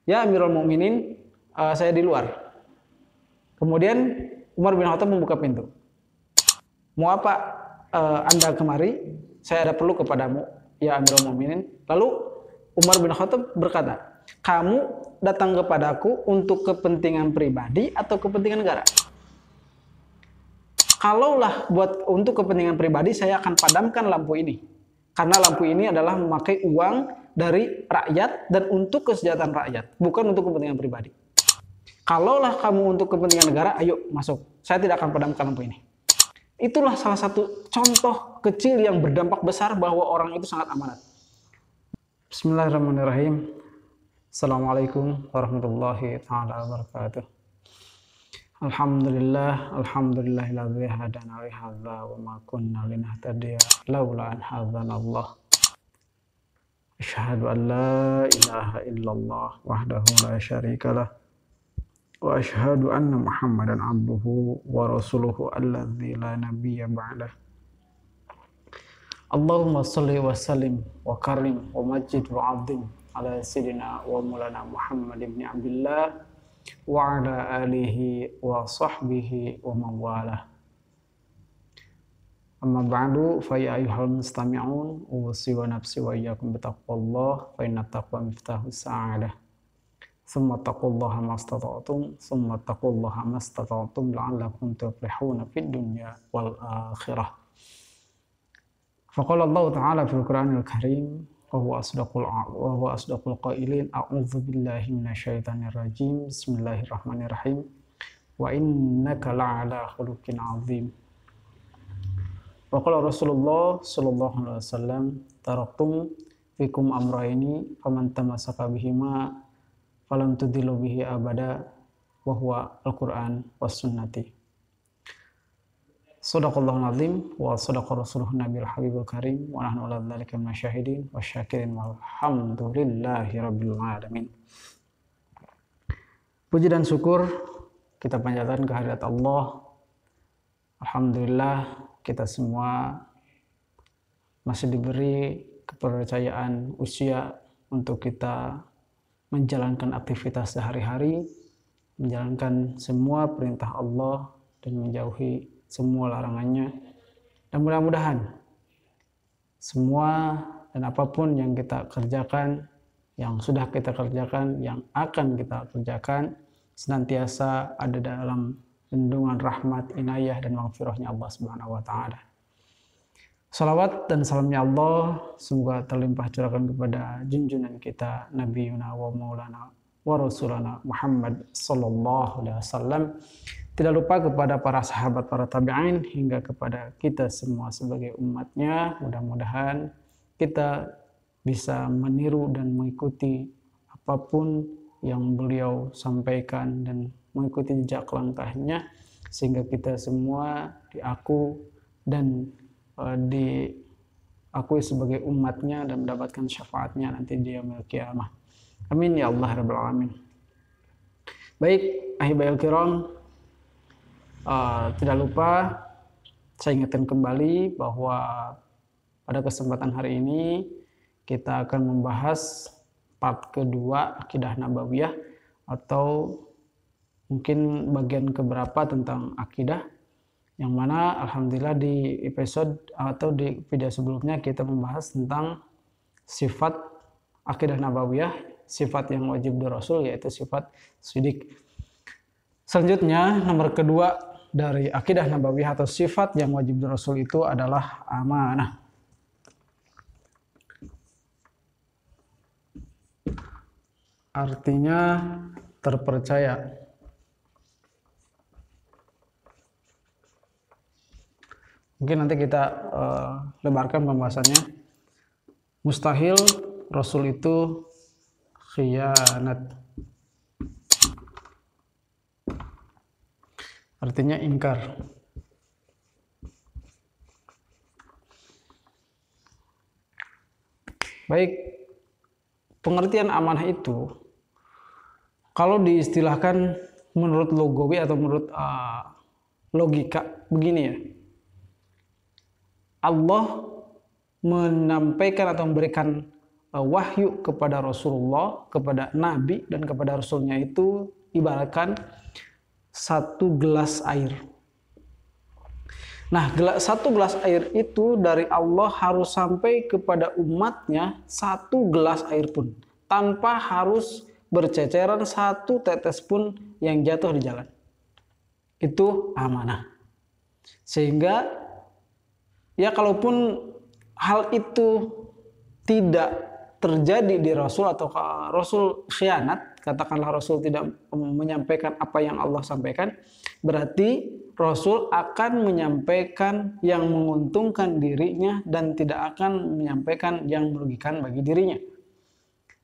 "Ya Amirul Mukminin, saya di luar." Kemudian Umar bin Khattab membuka pintu. "Mau apa Anda kemari? Saya ada perlu kepadamu, ya Amirul Mukminin." Lalu Umar bin Khattab berkata, "Kamu datang kepadaku untuk kepentingan pribadi atau kepentingan negara?" "Kalaulah buat untuk kepentingan pribadi, saya akan padamkan lampu ini. Karena lampu ini adalah memakai uang dari rakyat dan untuk kesejahteraan rakyat, bukan untuk kepentingan pribadi. Kalaulah kamu untuk kepentingan negara, ayo masuk. Saya tidak akan padamkan lampu ini." Itulah salah satu contoh kecil yang berdampak besar bahwa orang itu sangat amanat. Bismillahirrahmanirrahim. Assalamualaikum warahmatullahi taala wabarakatuh. Alhamdulillahilladzi hadana li hadza wa ma kunna linahtadiya laula an hadanallah. Asyhadu an la ilaha illallah wahdahu la syarikalah wa asyhadu anna Muhammadan abduhu wa rasuluhu alladzi la nabiyya ba'dah. Allahumma shalli wa sallim wa karim wa majid wa azim ala sayyidina wa maulana Muhammad ibn Abdullah wa ala alihi wa sahbihi wa mawalah. Amma ba'du, fa ya ayyuhal mustami'un, uwsi wa nafsi wa iyyakum bitaqwallah, fa inna taqwa miftahus sa'adah. Summa taqullaha mastata'tum, summa taqullaha mastata'tum la'allakum tuflihuna fid dunya wal akhirah. Faqala Allah Ta'ala fil Qur'anil Karim wa huwa asdaqul qailin, a'udzu billahi minasyaitonir rajim, bismillahirrahmanirrahim, wa innaka la'ala khuluqin 'adzim. Wa qala Rasulullah sallallahu alaihi wasallam, taraktum fikum amrayni faman tamassaka bihima falam tudillu bihi abada wa huwa al-Qur'an was sunnati. Shadaqallahul azim wa shadaqa rasuluhun nabiyul habibul karim wa nahnu ala dzalika minasyahidin wasyakirin walhamdulillahi rabbil alamin. Puji dan syukur kita panjatkan kehadirat Allah. Alhamdulillah kita semua masih diberi kepercayaan usia untuk kita menjalankan aktivitas sehari-hari, menjalankan semua perintah Allah dan menjauhi semua larangannya. Dan mudah-mudahan semua dan apapun yang kita kerjakan, yang sudah kita kerjakan, yang akan kita kerjakan, senantiasa ada dalam lindungan rahmat, inayah, dan maghfirahnya Allah Subhanahu wa Ta'ala. Salawat dan salamnya Allah semoga terlimpah curahkan kepada junjungan kita Nabi Yuna wa Maulana wa Rasulana Muhammad sallallahu alaihi wasallam. Tidak lupa kepada para sahabat, para tabi'in, hingga kepada kita semua sebagai umatnya. Mudah-mudahan kita bisa meniru dan mengikuti apapun yang beliau sampaikan dan mengikuti jejak langkahnya, sehingga kita semua diaku dan diakui sebagai umatnya dan mendapatkan syafaatnya nanti di yaumil qiyamah. Amin ya Allah rabbal alamin. Baik, ahibail kiram, tidak lupa saya ingatkan kembali bahwa pada kesempatan hari ini kita akan membahas part kedua akidah nabawiyah, atau mungkin bagian keberapa tentang akidah, yang mana alhamdulillah di episode atau di video sebelumnya kita membahas tentang sifat akidah nabawiyah, sifat yang wajib dari Rasul, yaitu sifat shidik. Selanjutnya, nomor kedua dari akidah nabawiyah atau sifat yang wajib dari Rasul itu adalah amanah. Artinya terpercaya. Mungkin nanti kita lebarkan pembahasannya. Mustahil Rasul itu khianat. Artinya ingkar. Baik, pengertian amanah itu kalau diistilahkan menurut logawi atau menurut logika begini ya. Allah menampaikan atau memberikan wahyu kepada Rasulullah, kepada Nabi dan kepada Rasulnya itu ibaratkan satu gelas air. Nah, satu gelas air itu dari Allah harus sampai kepada umatnya satu gelas air pun, tanpa harus berceceran satu tetes pun yang jatuh di jalan. Itu amanah. Sehingga ya kalaupun hal itu tidak terjadi di Rasul atau Rasul khianat, katakanlah Rasul tidak menyampaikan apa yang Allah sampaikan, berarti Rasul akan menyampaikan yang menguntungkan dirinya dan tidak akan menyampaikan yang merugikan bagi dirinya.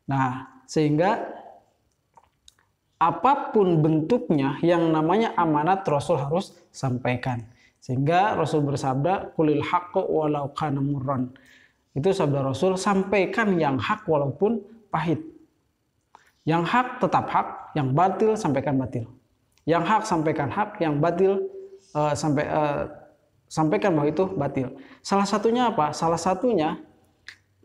Nah, sehingga apapun bentuknya yang namanya amanat Rasul harus sampaikan. Sehingga Rasul bersabda, "Qulil haqqu walau kana murran." Itu sabda Rasul, sampaikan yang hak walaupun pahit. Yang hak tetap hak, yang batil sampaikan batil. Yang hak sampaikan hak, yang batil sampaikan bahwa itu batil. Salah satunya apa? Salah satunya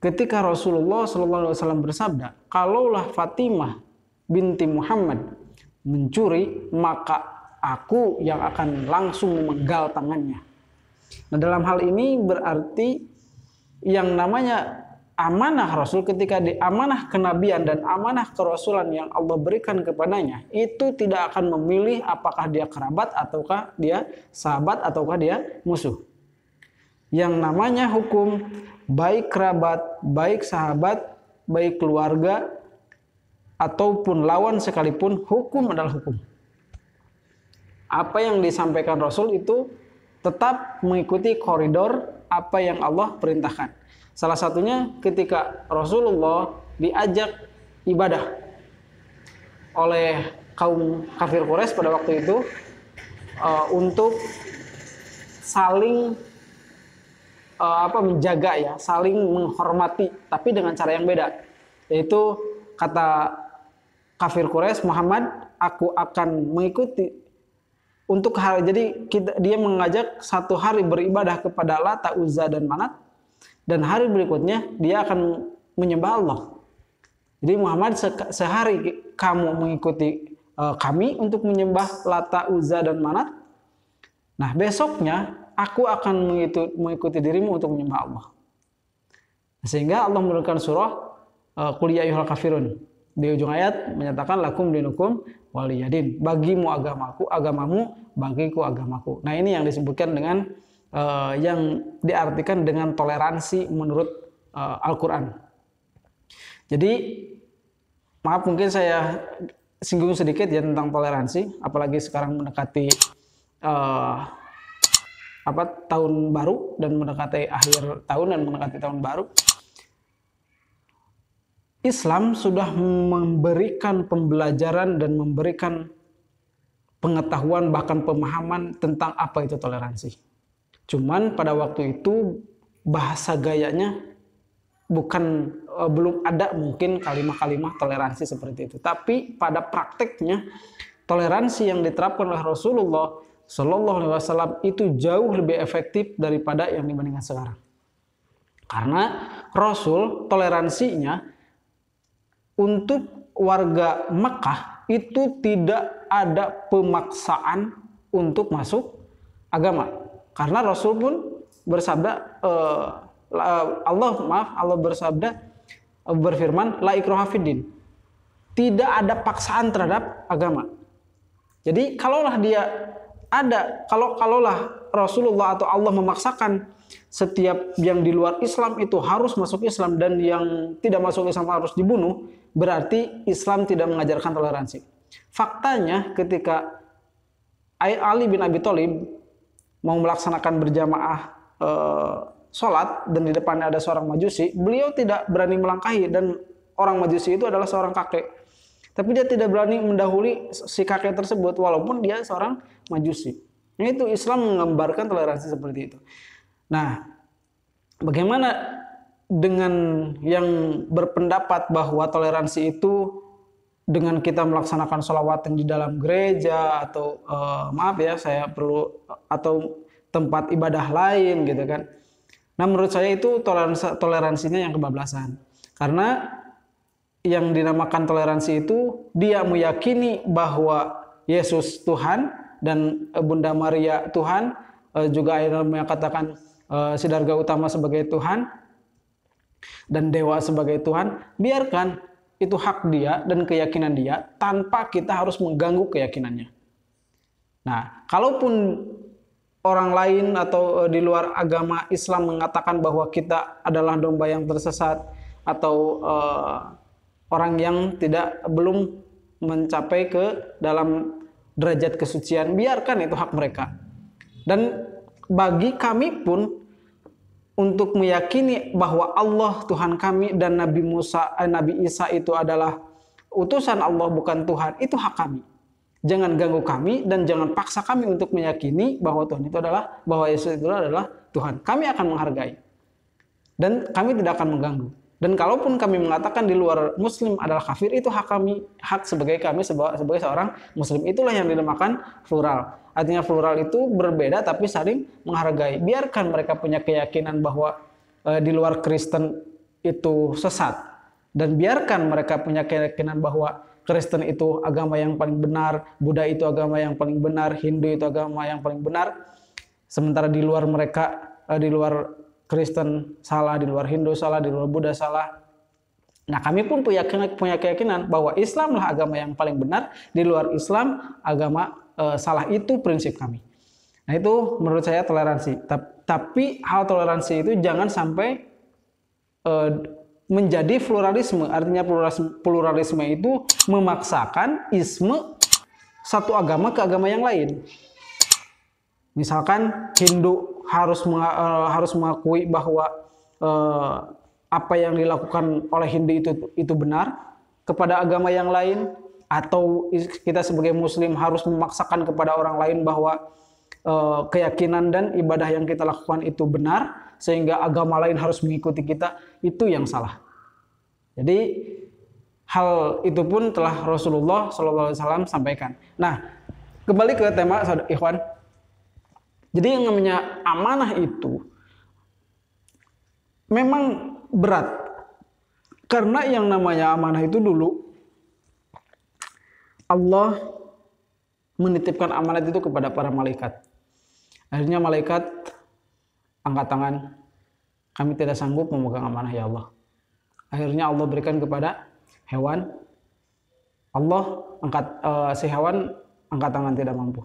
ketika Rasulullah SAW bersabda, kalaulah Fatimah binti Muhammad mencuri, maka aku yang akan langsung memenggal tangannya. Nah, dalam hal ini berarti yang namanya amanah Rasul, ketika di amanah kenabian dan amanah kerasulan yang Allah berikan kepadanya, itu tidak akan memilih apakah dia kerabat ataukah dia sahabat ataukah dia musuh. Yang namanya hukum, baik kerabat, baik sahabat, baik keluarga ataupun lawan sekalipun, hukum adalah hukum. Apa yang disampaikan Rasul itu tetap mengikuti koridor apa yang Allah perintahkan. Salah satunya ketika Rasulullah diajak ibadah oleh kaum kafir Quraisy pada waktu itu untuk saling menjaga ya, saling menghormati, tapi dengan cara yang beda. Yaitu kata kafir Quraisy, Muhammad, aku akan mengikuti untuk hari, jadi dia mengajak satu hari beribadah kepada Lata, Uzza dan Manat, dan hari berikutnya dia akan menyembah Allah. Jadi Muhammad, sehari kamu mengikuti kami untuk menyembah Lata, Uzza dan Manat. Nah, besoknya aku akan mengikuti dirimu untuk menyembah Allah. Sehingga Allah menurunkan surah Qul ya ayyuhal kafirun. Di ujung ayat menyatakan lakum dinukum waliyadin. Bagimu agamaku, agamamu, bagiku agamaku. Nah, ini yang disebutkan dengan yang diartikan dengan toleransi menurut Al-Quran. Jadi, maaf mungkin saya singgung sedikit ya tentang toleransi, apalagi sekarang mendekati tahun baru dan mendekati akhir tahun dan mendekati tahun baru. Islam sudah memberikan pembelajaran dan memberikan pengetahuan bahkan pemahaman tentang apa itu toleransi. Cuman pada waktu itu bahasa gayanya belum ada mungkin kalimat-kalimat toleransi seperti itu. Tapi pada prakteknya toleransi yang diterapkan oleh Rasulullah Shallallahu Alaihi Wasallam itu jauh lebih efektif daripada yang dibandingkan sekarang. Karena Rasul toleransinya untuk warga Mekah itu tidak ada pemaksaan untuk masuk agama. Karena Rasul pun bersabda, Allah berfirman, la ikraha fiddin. Tidak ada paksaan terhadap agama. Jadi kalaulah Rasulullah atau Allah memaksakan setiap yang di luar Islam itu harus masuk Islam dan yang tidak masuk Islam harus dibunuh, berarti Islam tidak mengajarkan toleransi. Faktanya ketika Ali bin Abi Thalib mau melaksanakan berjamaah sholat dan di depannya ada seorang majusi, beliau tidak berani melangkahi dan orang majusi itu adalah seorang kakek. Tapi dia tidak berani mendahului si kakek tersebut walaupun dia seorang majusi. Itu Islam menggambarkan toleransi seperti itu. Nah, bagaimana dengan yang berpendapat bahwa toleransi itu dengan kita melaksanakan sholawatan di dalam gereja atau atau tempat ibadah lain gitu kan? Nah, menurut saya itu toleransinya yang kebablasan. Karena yang dinamakan toleransi itu dia meyakini bahwa Yesus Tuhan dan Bunda Maria Tuhan, juga akhirnya mengatakan Siddhartha Gautama sebagai Tuhan dan dewa sebagai Tuhan. Biarkan itu hak dia dan keyakinan dia tanpa kita harus mengganggu keyakinannya. Nah, kalaupun orang lain atau di luar agama Islam mengatakan bahwa kita adalah domba yang tersesat atau orang yang belum mencapai ke dalam derajat kesucian, biarkan itu hak mereka. Dan bagi kami pun untuk meyakini bahwa Allah Tuhan kami dan Nabi Isa itu adalah utusan Allah bukan Tuhan, itu hak kami. Jangan ganggu kami dan jangan paksa kami untuk meyakini bahwa bahwa Yesus itu adalah Tuhan. Kami akan menghargai dan kami tidak akan mengganggu. Dan kalaupun kami mengatakan di luar Muslim adalah kafir, itu hak kami, hak sebagai kami sebagai seorang Muslim. Itulah yang dinamakan plural. Artinya plural itu berbeda tapi saling menghargai. Biarkan mereka punya keyakinan bahwa di luar Kristen itu sesat, dan biarkan mereka punya keyakinan bahwa Kristen itu agama yang paling benar, Buddha itu agama yang paling benar, Hindu itu agama yang paling benar. Sementara di luar mereka, di luar Kristen salah, di luar Hindu salah, di luar Buddha salah. Nah, kami pun punya keyakinan bahwa Islamlah agama yang paling benar, di luar Islam agama salah. Itu prinsip kami. Nah, itu menurut saya toleransi. Tapi hal toleransi itu jangan sampai menjadi pluralisme. Artinya pluralisme itu memaksakan isme satu agama ke agama yang lain. Misalkan Hindu harus mengakui bahwa apa yang dilakukan oleh Hindu itu benar kepada agama yang lain, atau kita sebagai Muslim harus memaksakan kepada orang lain bahwa keyakinan dan ibadah yang kita lakukan itu benar sehingga agama lain harus mengikuti kita. Itu yang salah. Jadi hal itu pun telah Rasulullah SAW sampaikan. Nah, kembali ke tema ikhwan. Jadi yang namanya amanah itu memang berat. Karena yang namanya amanah itu dulu Allah menitipkan amanat itu kepada para malaikat. Akhirnya malaikat angkat tangan, kami tidak sanggup memegang amanah ya Allah. Akhirnya Allah berikan kepada hewan. Si hewan angkat tangan tidak mampu.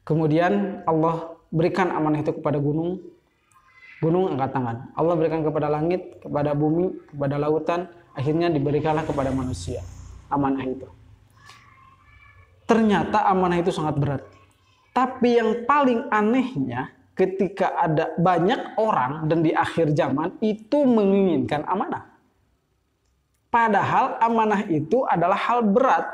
Kemudian Allah berikan amanah itu kepada gunung. Gunung angkat tangan. Allah berikan kepada langit, kepada bumi, kepada lautan. Akhirnya diberikanlah kepada manusia amanah itu. Ternyata amanah itu sangat berat. Tapi yang paling anehnya, ketika ada banyak orang dan di akhir zaman itu menginginkan amanah. Padahal amanah itu adalah hal berat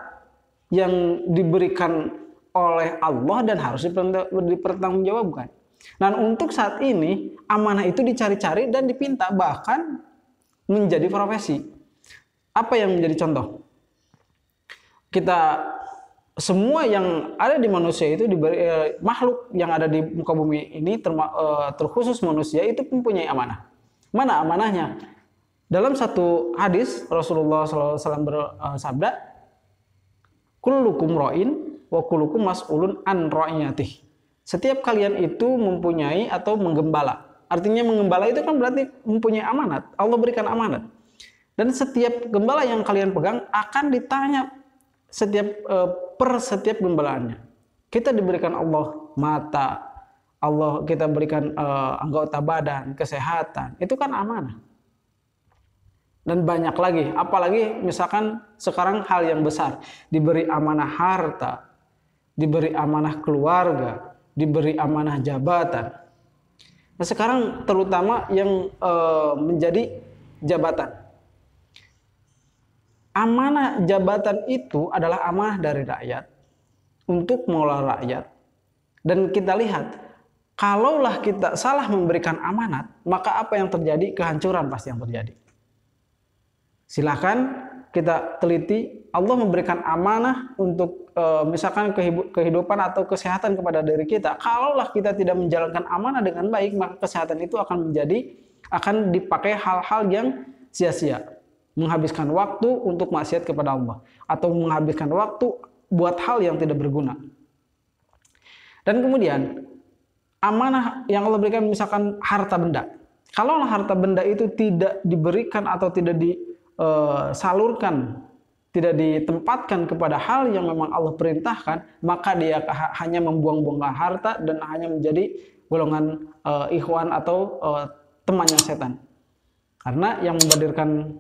yang diberikan oleh Allah dan harus dipertanggungjawabkan. Dan untuk saat ini amanah itu dicari-cari dan dipinta, bahkan menjadi profesi. Apa yang menjadi contoh? Kita semua yang ada di manusia itu diberi makhluk yang ada di muka bumi ini terkhusus manusia itu mempunyai amanah. Mana amanahnya? Dalam satu hadis Rasulullah SAW bersabda, kullukum ra'in wa kullukum mas'ulun an ra'iyatih. Setiap kalian itu mempunyai atau menggembala. Artinya menggembala itu kan berarti mempunyai amanat. Allah berikan amanat. Dan setiap gembala yang kalian pegang akan ditanya setiap gembalaannya. Kita diberikan Allah mata, Allah kita berikan anggota badan, kesehatan. Itu kan amanah. Dan banyak lagi, apalagi misalkan sekarang hal yang besar, diberi amanah harta, diberi amanah keluarga, diberi amanah jabatan. Nah, sekarang terutama yang menjadi jabatan. Amanah jabatan itu adalah amanah dari rakyat untuk mengelola rakyat. Dan kita lihat, kalaulah kita salah memberikan amanat, maka apa yang terjadi? Kehancuran pasti yang terjadi. Silahkan kita teliti, Allah memberikan amanah untuk misalkan kehidupan atau kesehatan kepada diri kita. Kalaulah kita tidak menjalankan amanah dengan baik, maka kesehatan itu akan menjadi Akan dipakai hal-hal yang sia-sia. Menghabiskan waktu untuk maksiat kepada Allah. Atau menghabiskan waktu buat hal yang tidak berguna. Dan kemudian, amanah yang Allah berikan misalkan harta benda. Kalau harta benda itu tidak diberikan atau tidak disalurkan, tidak ditempatkan kepada hal yang memang Allah perintahkan, maka dia hanya membuang-buangkan harta dan hanya menjadi golongan ikhwan atau temannya setan. Karena yang membadirkan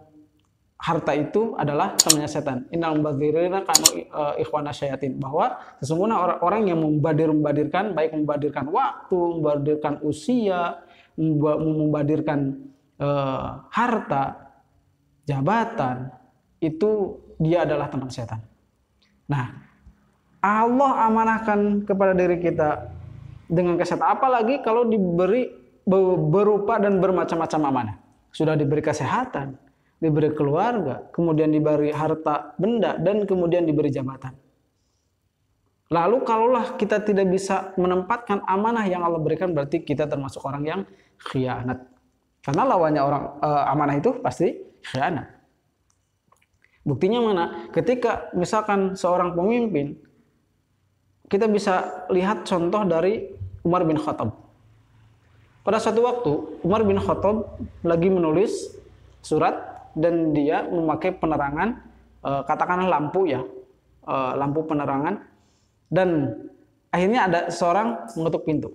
harta itu adalah temannya setan. Innal mubadzirina kanu ikhwana syayatin. Bahwa sesungguhnya orang-orang yang membadirkan, baik membadirkan waktu, membadirkan usia, membadirkan harta, jabatan, itu dia adalah teman setan. Nah, Allah amanahkan kepada diri kita dengan kesehatan. Apalagi kalau diberi berupa dan bermacam-macam amanah. Sudah diberi kesehatan, diberi keluarga, kemudian diberi harta benda, dan kemudian diberi jabatan. Lalu kalaulah kita tidak bisa menempatkan amanah yang Allah berikan, berarti kita termasuk orang yang khianat. Karena lawannya orang amanah itu pasti khianat. Buktinya mana? Ketika misalkan seorang pemimpin, kita bisa lihat contoh dari Umar bin Khattab. Pada suatu waktu, Umar bin Khattab lagi menulis surat dan dia memakai penerangan, katakanlah lampu ya, lampu penerangan. Dan akhirnya ada seorang mengetuk pintu.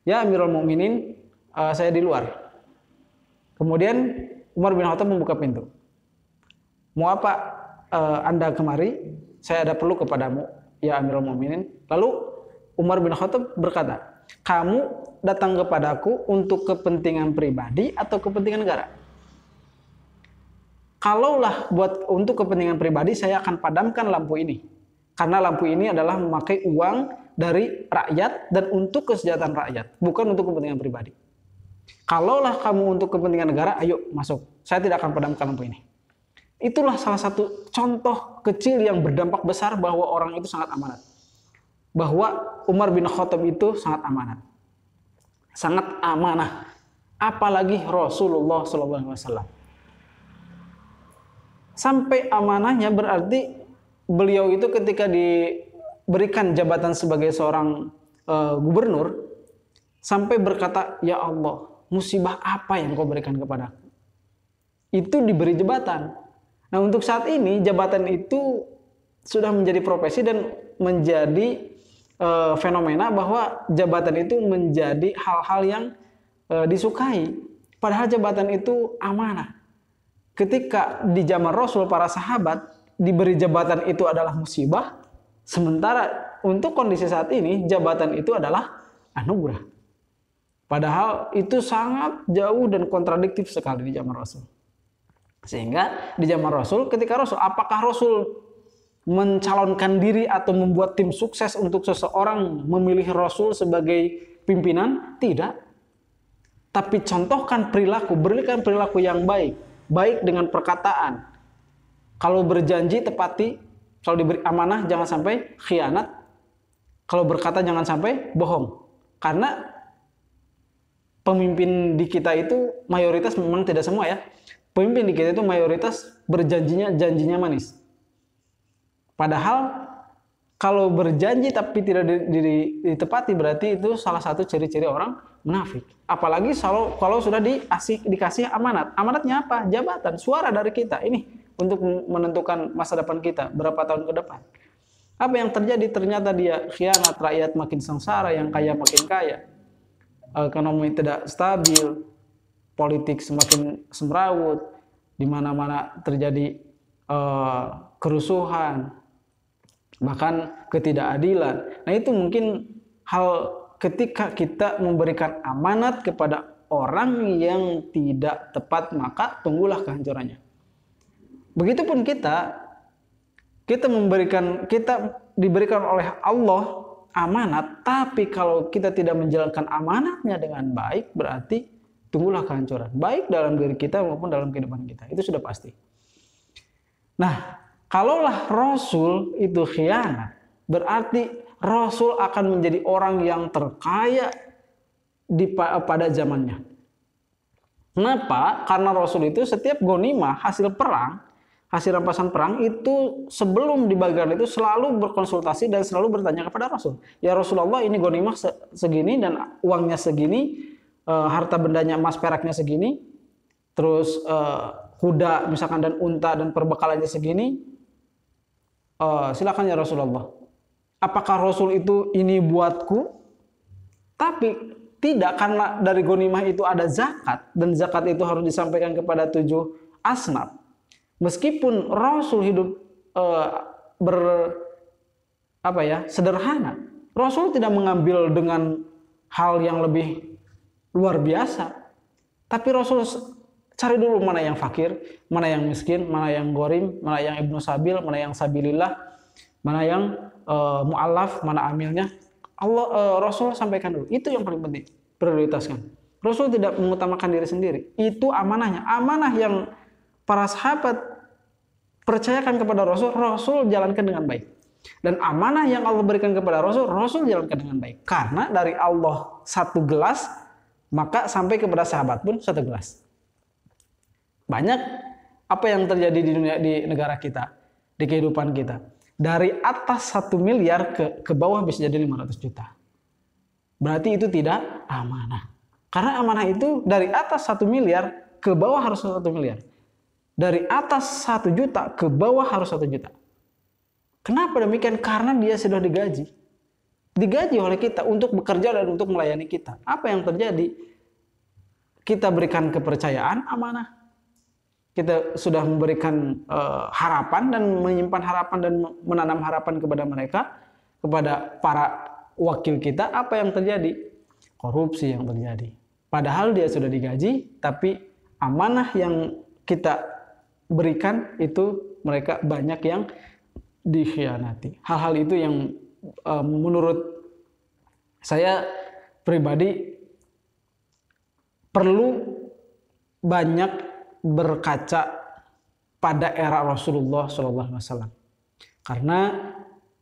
Ya Amirul Mukminin, saya di luar. Kemudian Umar bin Khattab membuka pintu. Mau apa Anda kemari? Saya ada perlu kepadamu, ya Amirul Mukminin. Lalu Umar bin Khattab berkata, kamu datang kepadaku untuk kepentingan pribadi atau kepentingan negara? Kalaulah untuk kepentingan pribadi, saya akan padamkan lampu ini. Karena lampu ini adalah memakai uang dari rakyat dan untuk kesejahteraan rakyat, bukan untuk kepentingan pribadi. Kalaulah kamu untuk kepentingan negara, ayo masuk. Saya tidak akan padamkan lampu ini. Itulah salah satu contoh kecil yang berdampak besar bahwa orang itu sangat amanat. Bahwa Umar bin Khattab itu sangat amanat. Sangat amanah. Apalagi Rasulullah SAW. Sampai amanahnya berarti beliau itu ketika diberikan jabatan sebagai seorang gubernur, sampai berkata, ya Allah, musibah apa yang kau berikan kepadaku? Itu diberi jabatan. Nah untuk saat ini jabatan itu sudah menjadi profesi dan menjadi fenomena bahwa jabatan itu menjadi hal-hal yang disukai. Padahal jabatan itu amanah. Ketika di zaman Rasul, para sahabat diberi jabatan itu adalah musibah. Sementara untuk kondisi saat ini, jabatan itu adalah anugerah. Padahal itu sangat jauh dan kontradiktif sekali di zaman Rasul. Sehingga di zaman Rasul, ketika Rasul, apakah Rasul mencalonkan diri atau membuat tim sukses untuk seseorang memilih Rasul sebagai pimpinan? Tidak. Tapi contohkan perilaku, berikan perilaku yang baik. Baik dengan perkataan. Kalau berjanji tepati, kalau diberi amanah jangan sampai khianat. Kalau berkata jangan sampai bohong. Karena pemimpin di kita itu mayoritas, memang tidak semua ya. Pemimpin di kita itu mayoritas janjinya manis. Padahal kalau berjanji tapi tidak ditepati, berarti itu salah satu ciri-ciri orang munafik. Apalagi kalau sudah dikasih amanat. Amanatnya apa? Jabatan, suara dari kita. Ini untuk menentukan masa depan kita, berapa tahun ke depan. Apa yang terjadi? Ternyata dia khianat, rakyat makin sengsara, yang kaya makin kaya. Ekonomi tidak stabil, politik semakin semrawut, di mana-mana terjadi kerusuhan, bahkan ketidakadilan. Nah itu mungkin hal ketika kita memberikan amanat kepada orang yang tidak tepat, maka tunggulah kehancurannya. Begitupun kita diberikan oleh Allah amanat, tapi kalau kita tidak menjalankan amanatnya dengan baik, berarti tunggulah kehancuran, baik dalam diri kita maupun dalam kehidupan kita. Itu sudah pasti. Nah, kalaulah Rasul itu khianat, berarti Rasul akan menjadi orang yang terkaya pada zamannya. Kenapa? Karena Rasul itu setiap ghanimah, hasil perang, hasil rampasan perang itu sebelum dibagikan itu selalu berkonsultasi dan selalu bertanya kepada Rasul. Ya Rasulullah, ini ghanimah segini dan uangnya segini, harta bendanya emas peraknya segini, terus kuda misalkan dan unta dan perbekalannya segini. Silakan ya Rasulullah. Apakah Rasul itu ini buatku? Tapi tidak, karena dari ghanimah itu ada zakat dan zakat itu harus disampaikan kepada 7 asnaf. Meskipun Rasul hidup sederhana, Rasul tidak mengambil dengan hal yang lebih luar biasa. Tapi Rasul cari dulu mana yang fakir, mana yang miskin, mana yang gharim, mana yang ibnu sabil, mana yang sabilillah, mana yang mu'allaf, mana amilnya. Rasul sampaikan dulu. Itu yang paling penting, prioritaskan. Rasul tidak mengutamakan diri sendiri. Itu amanahnya. Amanah yang para sahabat percayakan kepada Rasul, Rasul jalankan dengan baik. Dan amanah yang Allah berikan kepada Rasul, Rasul jalankan dengan baik. Karena dari Allah 1 gelas, maka sampai kepada sahabat pun 1 gelas. Banyak apa yang terjadi di dunia, di negara kita, di kehidupan kita. Dari atas 1 miliar ke bawah bisa jadi 500 juta. Berarti itu tidak amanah. Karena amanah itu dari atas 1 miliar ke bawah harus 1 miliar. Dari atas 1 juta ke bawah harus 1 juta. Kenapa demikian? Karena dia sudah digaji. Digaji oleh kita untuk bekerja dan untuk melayani kita. Apa yang terjadi? Kita berikan kepercayaan, amanah. Kita sudah memberikan harapan dan menyimpan harapan dan menanam harapan kepada mereka, kepada para wakil kita. Apa yang terjadi? Korupsi yang terjadi. Padahal dia sudah digaji, tapi amanah yang kita berikan itu mereka banyak yang dikhianati. Hal-hal itu yang menurut saya pribadi perlu banyak berkaca pada era Rasulullah SAW. Karena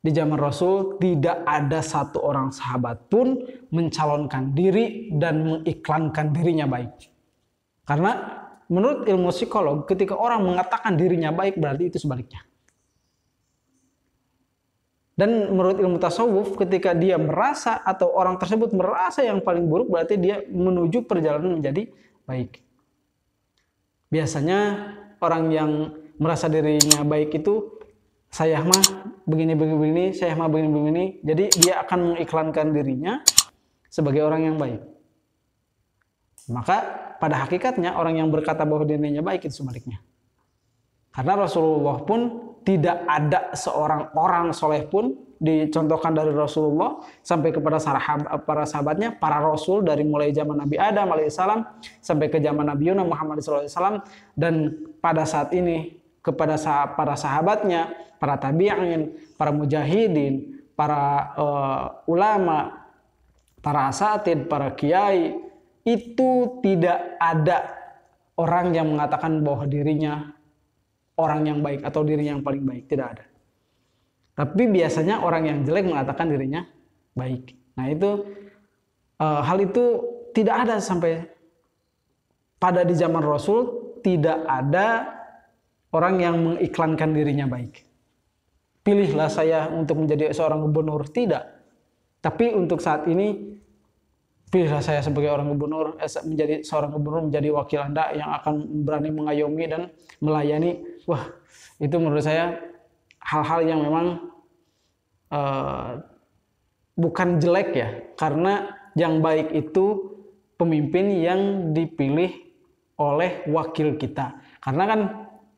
di zaman Rasul tidak ada 1 orang sahabat pun mencalonkan diri dan mengiklankan dirinya baik. Karena menurut ilmu psikolog, ketika orang mengatakan dirinya baik berarti itu sebaliknya. Dan menurut ilmu tasawuf, ketika dia merasa atau orang tersebut merasa yang paling buruk berarti dia menuju perjalanan menjadi baik. Biasanya orang yang merasa dirinya baik itu, saya mah begini-begini, saya mah begini-begini. Jadi dia akan mengiklankan dirinya sebagai orang yang baik. Maka pada hakikatnya orang yang berkata bahwa dirinya baik itu sebaliknya. Karena Rasulullah pun tidak ada seorang orang soleh pun dicontohkan dari Rasulullah sampai kepada para sahabatnya, para rasul dari mulai zaman Nabi Adam alaihissalam sampai ke zaman Nabi Muhammad SAW, dan pada saat ini kepada para sahabatnya, para tabi'in, para mujahidin, para ulama, para asatid, para kiai, itu tidak ada orang yang mengatakan bahwa dirinya orang yang baik atau dirinya yang paling baik, tidak ada. Tapi biasanya orang yang jelek mengatakan dirinya baik. Nah itu hal itu tidak ada sampai pada di zaman Rasul, tidak ada orang yang mengiklankan dirinya baik. Pilihlah saya untuk menjadi seorang gubernur, tidak. Tapi untuk saat ini, pilihlah saya sebagai orang gubernur, menjadi seorang gubernur, menjadi wakil Anda yang akan berani mengayomi dan melayani. Wah, itu menurut saya hal-hal yang memang bukan jelek ya, karena yang baik itu pemimpin yang dipilih oleh wakil kita. Karena kan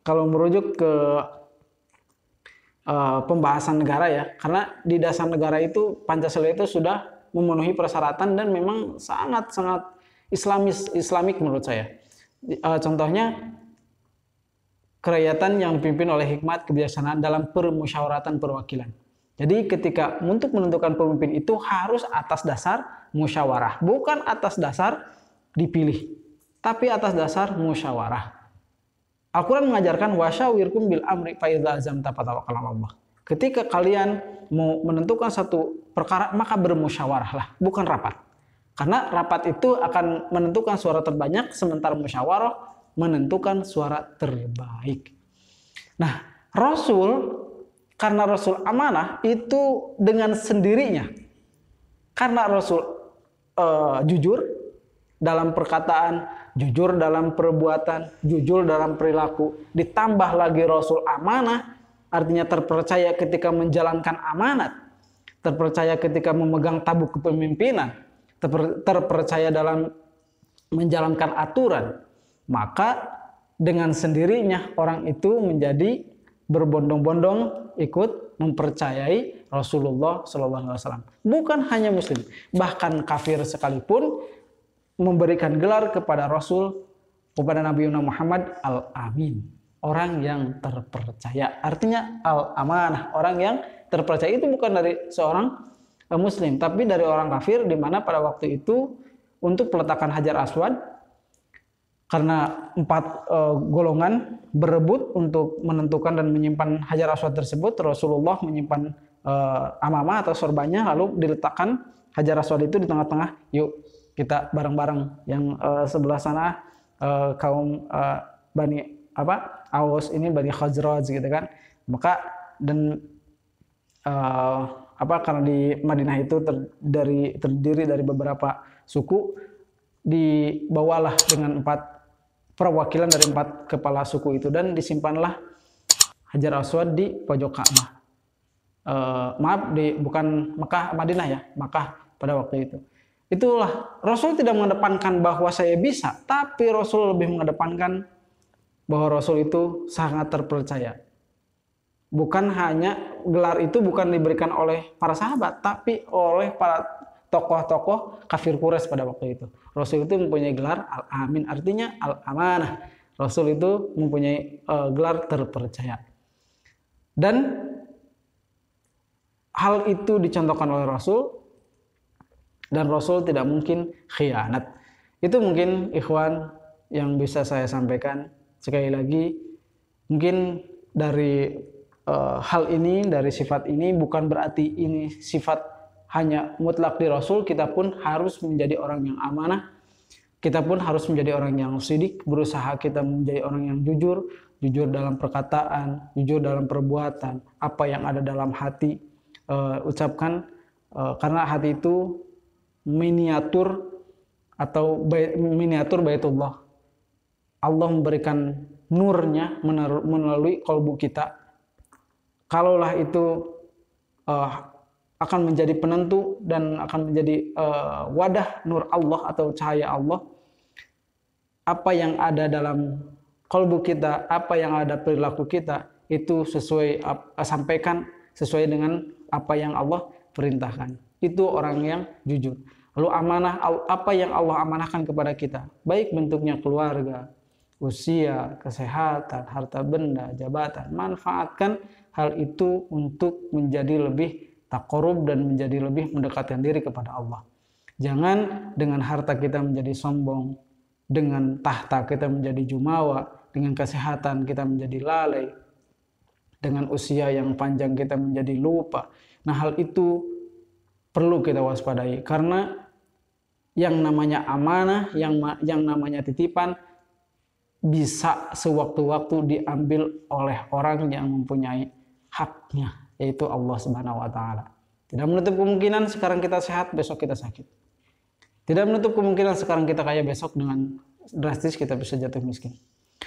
kalau merujuk ke pembahasan negara ya, karena di dasar negara itu Pancasila itu sudah memenuhi persyaratan dan memang sangat-sangat Islamik menurut saya. Contohnya kerakyatan yang dipimpin oleh hikmat kebijaksanaan dalam permusyawaratan perwakilan. Jadi ketika untuk menentukan pemimpin itu harus atas dasar musyawarah, bukan atas dasar dipilih, tapi atas dasar musyawarah. Al-Quran mengajarkan wasyawirkum bil amri fa idza azamta fatawakkal 'ala Allah. Ketika kalian mau menentukan satu perkara maka bermusyawarahlah, bukan rapat. Karena rapat itu akan menentukan suara terbanyak, sementara musyawarah menentukan suara terbaik. Nah, Rasul, karena Rasul amanah itu dengan sendirinya, karena Rasul jujur dalam perkataan, jujur dalam perbuatan, jujur dalam perilaku, ditambah lagi Rasul amanah, artinya terpercaya ketika menjalankan amanat, terpercaya ketika memegang tabuk kepemimpinan, terpercaya dalam menjalankan aturan, maka dengan sendirinya orang itu menjadi berbondong-bondong ikut mempercayai Rasulullah SAW. Bukan hanya Muslim, bahkan kafir sekalipun memberikan gelar kepada Rasul, kepada Nabi Muhammad Al-Amin, orang yang terpercaya. Artinya Al-Amanah, orang yang terpercaya. Itu bukan dari seorang Muslim, tapi dari orang kafir, di mana pada waktu itu untuk peletakan Hajar Aswad, karena 4 golongan berebut untuk menentukan dan menyimpan Hajar Aswad tersebut, Rasulullah menyimpan amamah atau sorbannya, lalu diletakkan Hajar Aswad itu di tengah-tengah. Yuk kita bareng-bareng, yang sebelah sana kaum Bani Aus, ini Bani Khazraj gitu kan. Maka dan karena di Madinah itu terdiri dari beberapa suku, dibawalah dengan 4 perwakilan dari 4 kepala suku itu, dan disimpanlah Hajar Aswad di pojok Ka'bah. Bukan Mekah, Madinah ya, Mekah pada waktu itu. Itulah, Rasul tidak mengedepankan bahwa saya bisa, tapi Rasul lebih mengedepankan bahwa Rasul itu sangat terpercaya. Bukan hanya gelar itu bukan diberikan oleh para sahabat, tapi oleh para tokoh-tokoh kafir Quraisy pada waktu itu. Rasul itu mempunyai gelar Al-Amin, artinya Al-Amanah. Rasul itu mempunyai gelar terpercaya. Dan hal itu dicontohkan oleh Rasul, dan Rasul tidak mungkin khianat. Itu mungkin ikhwan yang bisa saya sampaikan. Sekali lagi, mungkin dari hal ini, dari sifat ini, bukan berarti ini sifat hanya mutlak di Rasul. Kita pun harus menjadi orang yang amanah. Kita pun harus menjadi orang yang sidik, berusaha kita menjadi orang yang jujur, jujur dalam perkataan, jujur dalam perbuatan, apa yang ada dalam hati ucapkan, karena hati itu miniatur atau miniatur Baitullah. Allah memberikan nurnya melalui kalbu kita. Kalaulah itu akan menjadi penentu dan akan menjadi wadah nur Allah atau cahaya Allah, apa yang ada dalam kalbu kita, apa yang ada perilaku kita, itu sampaikan sesuai dengan apa yang Allah perintahkan. Itu orang yang jujur. Lalu amanah, apa yang Allah amanahkan kepada kita, baik bentuknya keluarga, usia, kesehatan, harta benda, jabatan, manfaatkan hal itu untuk menjadi lebih taqarrub dan menjadi lebih mendekatkan diri kepada Allah. Jangan dengan harta kita menjadi sombong, dengan tahta kita menjadi jumawa, dengan kesehatan kita menjadi lalai, dengan usia yang panjang kita menjadi lupa. Nah, hal itu perlu kita waspadai, karena yang namanya amanah, yang namanya titipan bisa sewaktu-waktu diambil oleh orang yang mempunyai haknya, yaitu Allah Subhanahu wa taala. Tidak menutup kemungkinan sekarang kita sehat, besok kita sakit. Tidak menutup kemungkinan sekarang kita kaya, besok dengan drastis kita bisa jatuh miskin.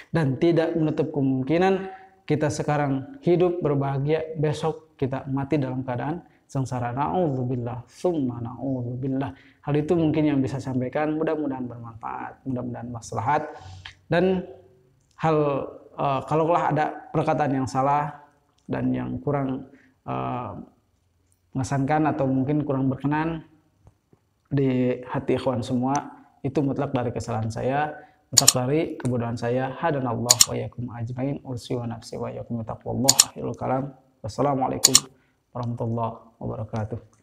Dan tidak menutup kemungkinan kita sekarang hidup berbahagia, besok kita mati dalam keadaan sengsara. Na'udzubillah, summa na'udzubillah. Hal itu mungkin yang bisa sampaikan, mudah-mudahan bermanfaat, mudah-mudahan maslahat. Dan kalaulah ada perkataan yang salah dan yang kurang mengesankan atau mungkin kurang berkenan di hati ikhwan semua, itu mutlak dari kesalahan saya, mutlak dari kebodohan saya. Hadanallah wa yakum ajmain, ursi wa nafsi wa yakum taqwallah. Akhirul kalam. Wassalamualaikum warahmatullahi wabarakatuh.